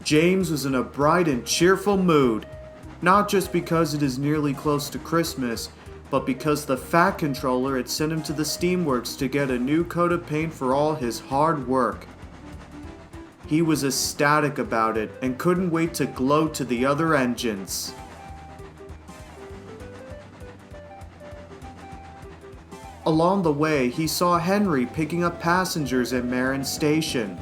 James was in a bright and cheerful mood, not just because it is nearly close to Christmas, but because the Fat Controller had sent him to the Steamworks to get a new coat of paint for all his hard work. He was ecstatic about it and couldn't wait to gloat to the other engines. Along the way, he saw Henry picking up passengers at Marin Station.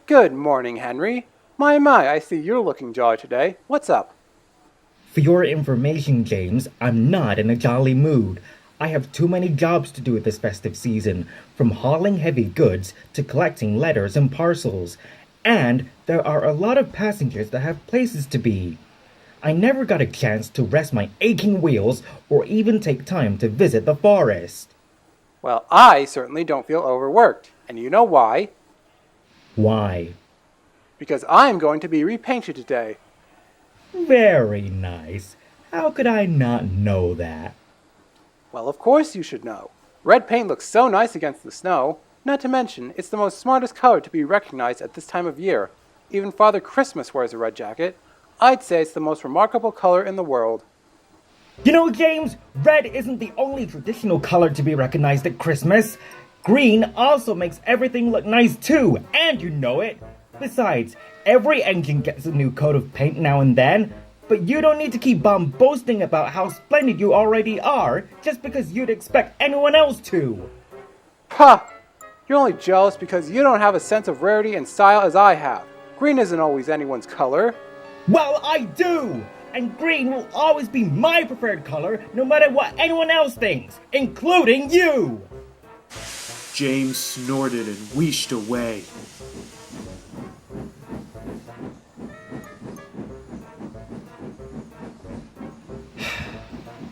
Good morning, Henry. My, I see you're looking jolly today. What's up? For your information, James, I'm not in a jolly mood. I have too many jobs to do this festive season, from hauling heavy goods to collecting letters and parcels. And there are a lot of passengers that have places to be. I never got a chance to rest my aching wheels or even take time to visit the forest. Well, I certainly don't feel overworked. And you know why? Why? Because I'm going to be repainted today. Very nice. How could I not know that? Well, of course you should know. Red paint looks so nice against the snow. Not to mention, it's the most smartest color to be recognized at this time of year. Even Father Christmas wears a red jacket. I'd say it's the most remarkable color in the world. You know, James, red isn't the only traditional color to be recognized at Christmas. Green also makes everything look nice too, and you know it. Besides, every engine gets a new coat of paint now and then, but you don't need to keep boasting about how splendid you already are just because you'd expect anyone else to. Ha! You're only jealous because you don't have a sense of rarity and style as I have. Green isn't always anyone's color. Well, I do! And green will always be my preferred color no matter what anyone else thinks, including you! James snorted and wheeshed away.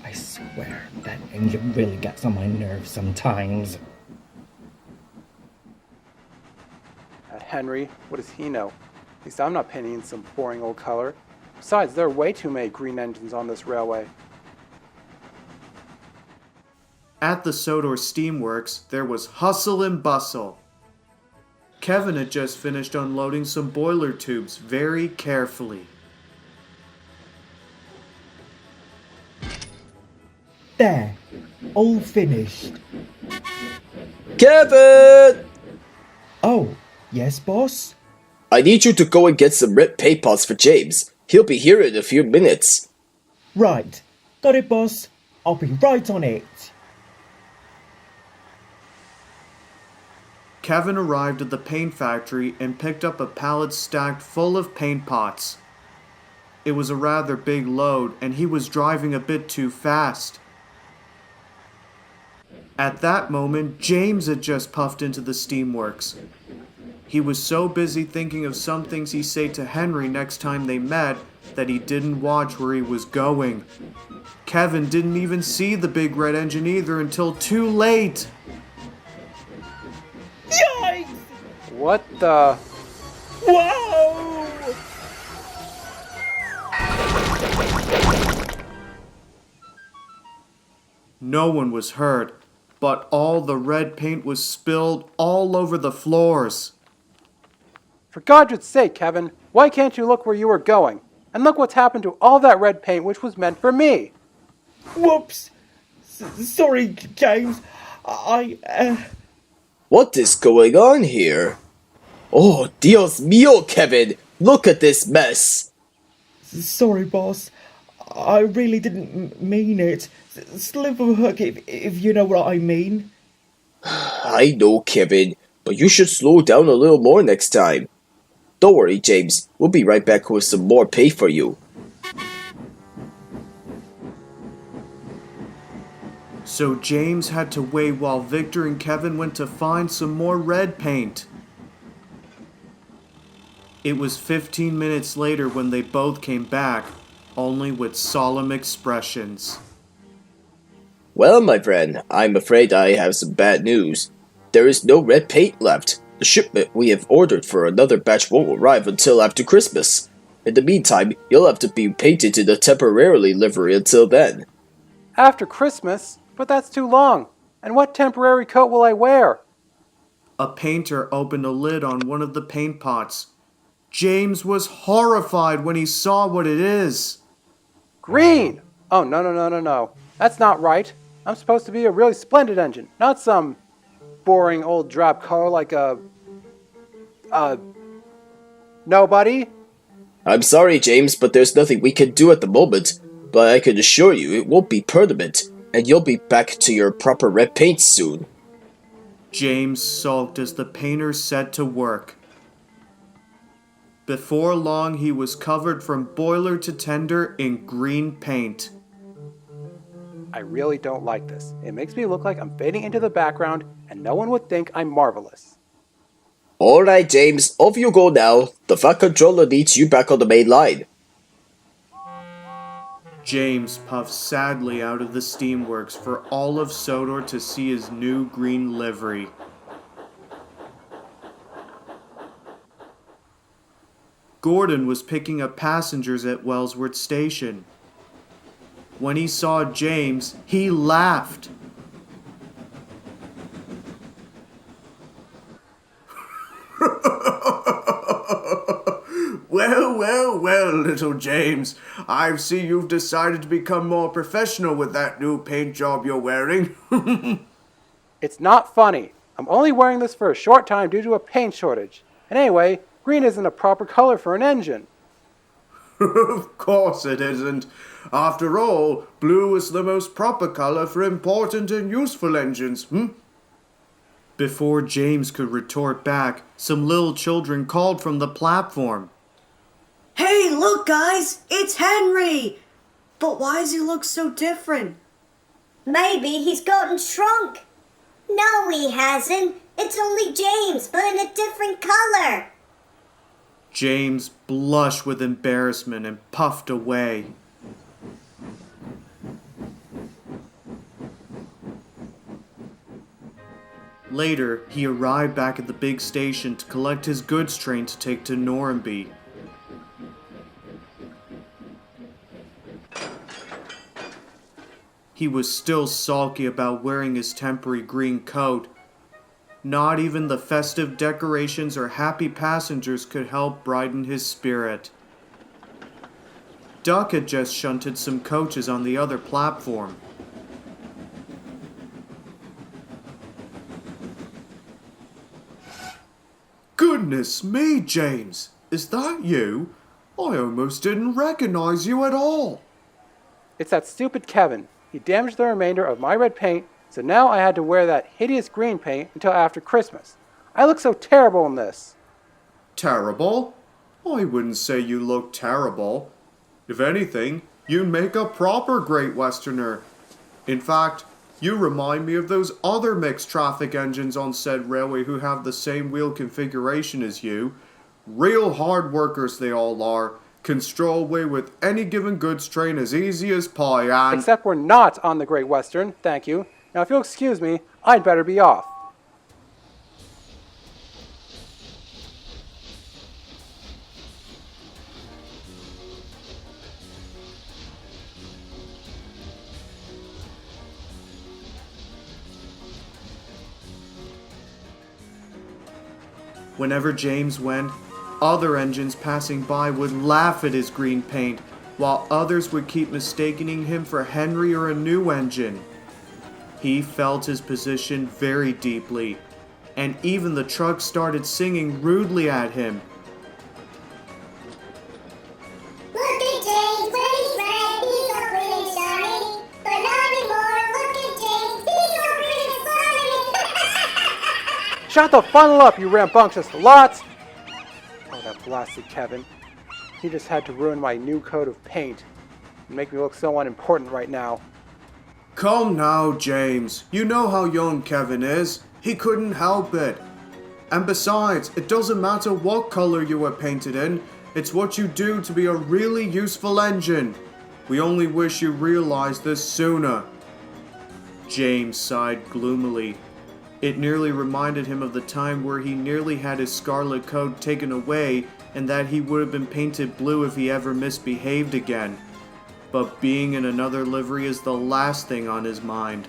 I swear, that engine really gets on my nerves sometimes. Henry, what does he know? At least I'm not painting in some boring old color. Besides, there are way too many green engines on this railway. At the Sodor Steamworks, there was hustle and bustle. Kevin had just finished unloading some boiler tubes very carefully. There, all finished. Kevin! Oh, yes, boss? I need you to go and get some red paint pots for James. He'll be here in a few minutes. Right. Got it, boss. I'll be right on it. Kevin arrived at the paint factory and picked up a pallet stacked full of paint pots. It was a rather big load, and he was driving a bit too fast. At that moment, James had just puffed into the Steamworks. He was so busy thinking of some things he'd say to Henry next time they met that he didn't watch where he was going. Kevin didn't even see the big red engine either until too late. Yikes! What the... Whoa! No one was hurt, but all the red paint was spilled all over the floors. For God's sake, Kevin, why can't you look where you were going? And look what's happened to all that red paint which was meant for me. Whoops! Sorry, James. What is going on here? Oh, Dios mío, Kevin! Look at this mess! Sorry, boss. I really didn't mean it. Slip of a hook, if you know what I mean. I know, Kevin, but you should slow down a little more next time. Don't worry, James. We'll be right back with some more paint for you. So James had to wait while Victor and Kevin went to find some more red paint. It was 15 minutes later when they both came back, only with solemn expressions. Well, my friend, I'm afraid I have some bad news. There is no red paint left. The shipment we have ordered for another batch won't arrive until after Christmas. In the meantime, you'll have to be painted in a temporarily livery until then. After Christmas? But that's too long. And what temporary coat will I wear? A painter opened a lid on one of the paint pots. James was horrified when he saw what it is. Green! Oh, no, no, no, no, no. That's not right. I'm supposed to be a really splendid engine, not some boring old drab color like nobody. I'm sorry, James, but there's nothing we can do at the moment. But I can assure you it won't be permanent, and you'll be back to your proper red paint soon. James sulked as the painter set to work. Before long, he was covered from boiler to tender in green paint. I really don't like this. It makes me look like I'm fading into the background, and no one would think I'm marvelous. Alright, James, off you go now. The Fat Controller needs you back on the main line. James puffed sadly out of the Steamworks for all of Sodor to see his new green livery. Gordon was picking up passengers at Wellsworth Station. When he saw James, he laughed. Well, little James. I see you've decided to become more professional with that new paint job you're wearing. It's not funny. I'm only wearing this for a short time due to a paint shortage. And anyway, green isn't a proper color for an engine. Of course it isn't. After all, blue is the most proper color for important and useful engines, Before James could retort back, some little children called from the platform. Hey, look guys, it's Henry! But why does he look so different? Maybe he's gotten shrunk. No, he hasn't. It's only James, but in a different color. James blushed with embarrassment and puffed away. Later, he arrived back at the big station to collect his goods train to take to Normanby. He was still sulky about wearing his temporary green coat. Not even the festive decorations or happy passengers could help brighten his spirit. Duck had just shunted some coaches on the other platform. Goodness me, James! Is that you? I almost didn't recognize you at all. It's that stupid Kevin. He damaged the remainder of my red paint, so now I had to wear that hideous green paint until after Christmas. I look so terrible in this. Terrible? I wouldn't say you look terrible. If anything, you make a proper Great Westerner. In fact, you remind me of those other mixed traffic engines on said railway who have the same wheel configuration as you. Real hard workers they all are. Can stroll away with any given goods train as easy as pie and... Except we're not on the Great Western, thank you. Now if you'll excuse me, I'd better be off. Whenever James went, other engines passing by would laugh at his green paint, while others would keep mistaking him for Henry or a new engine. He felt his position very deeply, and even the truck started singing rudely at him. Look at James, when he's red, he's so green and shiny. But not anymore, look at James, he's so green and slimy. Shut the funnel up, you rambunctious lots! Oh, that blasted Kevin. He just had to ruin my new coat of paint and make me look so unimportant right now. Come now, James. You know how young Kevin is. He couldn't help it. And besides, it doesn't matter what color you were painted in. It's what you do to be a really useful engine. We only wish you realized this sooner. James sighed gloomily. It nearly reminded him of the time where he nearly had his scarlet coat taken away and that he would have been painted blue if he ever misbehaved again. But being in another livery is the last thing on his mind.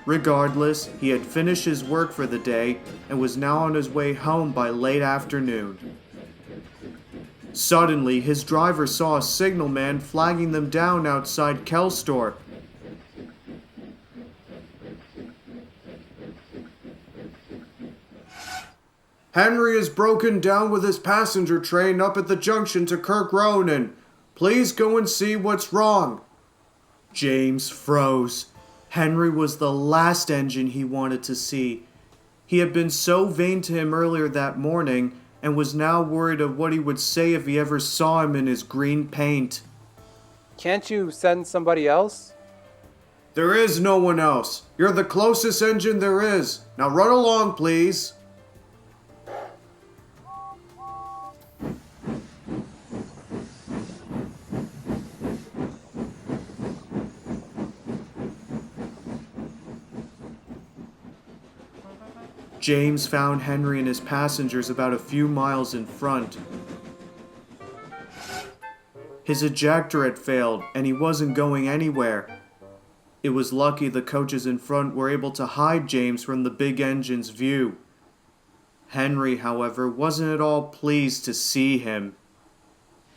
Regardless, he had finished his work for the day and was now on his way home by late afternoon. Suddenly, his driver saw a signalman flagging them down outside Kelstorp. Henry is broken down with his passenger train up at the junction to Kirk Ronan. Please go and see what's wrong. James froze. Henry was the last engine he wanted to see. He had been so vain to him earlier that morning and was now worried of what he would say if he ever saw him in his green paint. Can't you send somebody else? There is no one else. You're the closest engine there is. Now run along, please. James found Henry and his passengers about a few miles in front. His ejector had failed, and he wasn't going anywhere. It was lucky the coaches in front were able to hide James from the big engine's view. Henry, however, wasn't at all pleased to see him.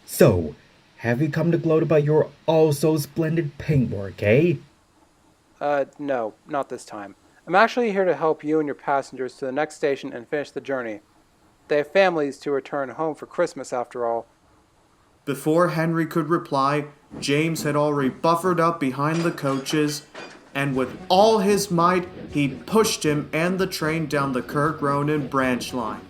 So, have you come to gloat about your all-so-splendid paintwork, eh? No, not this time. I'm actually here to help you and your passengers to the next station and finish the journey. They have families to return home for Christmas after all. Before Henry could reply, James had already buffered up behind the coaches, and with all his might, he pushed him and the train down the Kirk Ronan branch line.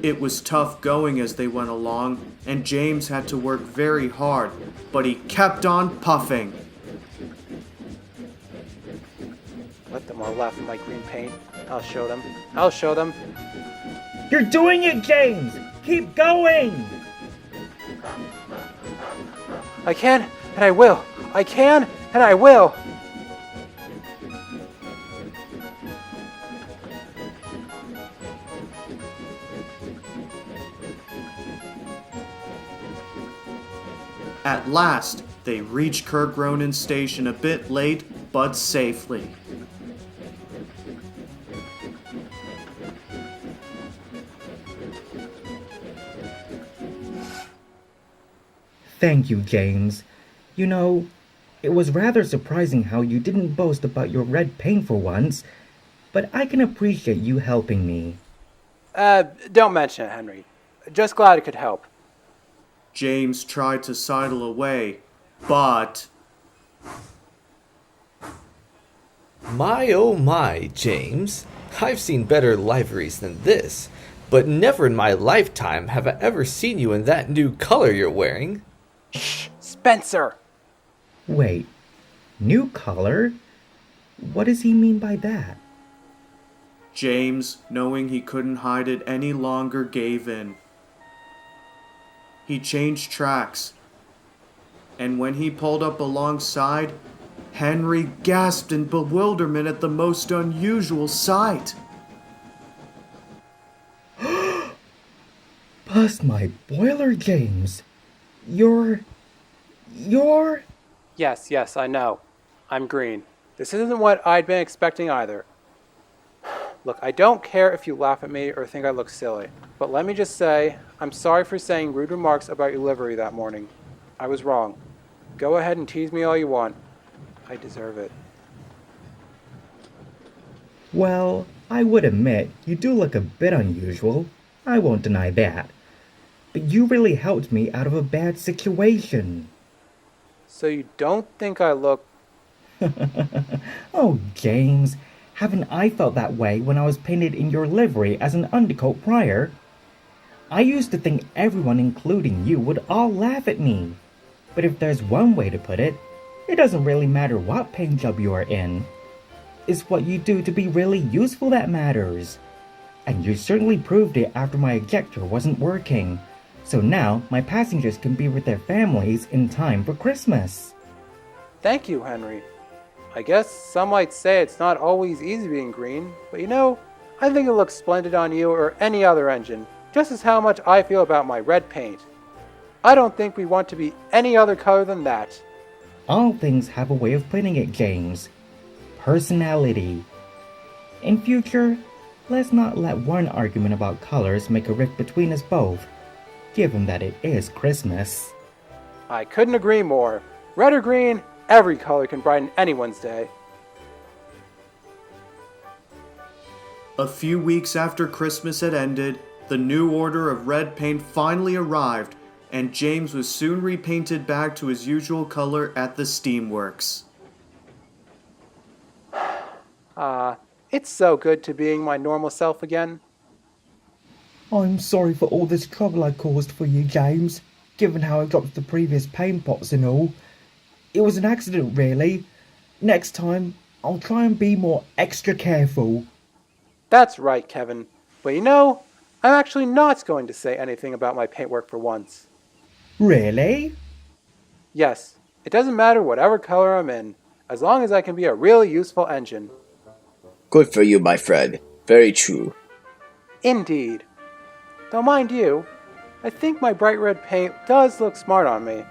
It was tough going as they went along, and James had to work very hard, but he kept on puffing. Let them all laugh at my green paint. I'll show them. I'll show them. You're doing it, James! Keep going! I can, and I will. I can, and I will. At last, they reached Kirk Ronan Station a bit late, but safely. Thank you, James. You know, it was rather surprising how you didn't boast about your red paint for once, but I can appreciate you helping me. Don't mention it, Henry. Just glad it could help. James tried to sidle away, but... My oh my, James. I've seen better liveries than this, but never in my lifetime have I ever seen you in that new color you're wearing. Shh, Spencer! Wait, new color? What does he mean by that? James, knowing he couldn't hide it any longer, gave in. He changed tracks, and when he pulled up alongside, Henry gasped in bewilderment at the most unusual sight. Bust my boiler, James. You're... Yes, I know. I'm green. This isn't what I'd been expecting either. Look, I don't care if you laugh at me or think I look silly, but let me just say, I'm sorry for saying rude remarks about your livery that morning. I was wrong. Go ahead and tease me all you want. I deserve it. Well, I would admit, you do look a bit unusual. I won't deny that. But you really helped me out of a bad situation. So you don't think I look... Oh, James, haven't I felt that way when I was painted in your livery as an undercoat prior? I used to think everyone, including you, would all laugh at me. But if there's one way to put it, it doesn't really matter what paint job you are in. It's what you do to be really useful that matters. And you certainly proved it after my ejector wasn't working. So now my passengers can be with their families in time for Christmas. Thank you, Henry. I guess some might say it's not always easy being green, but I think it looks splendid on you or any other engine, just as how much I feel about my red paint. I don't think we want to be any other color than that. All things have a way of putting it, James. Personality. In future, let's not let one argument about colors make a rift between us both, given that it is Christmas. I couldn't agree more. Red or green, every color can brighten anyone's day. A few weeks after Christmas had ended, the new order of red paint finally arrived, and James was soon repainted back to his usual color at the Steamworks. It's so good to being my normal self again. I'm sorry for all this trouble I caused for you, James, given how I dropped the previous paint pots and all. It was an accident, really. Next time, I'll try and be more extra careful. That's right, Kevin. But I'm actually not going to say anything about my paintwork for once. Really? Yes, it doesn't matter whatever color I'm in, as long as I can be a really useful engine. Good for you, my friend. Very true. Indeed. Though mind you, I think my bright red paint does look smart on me.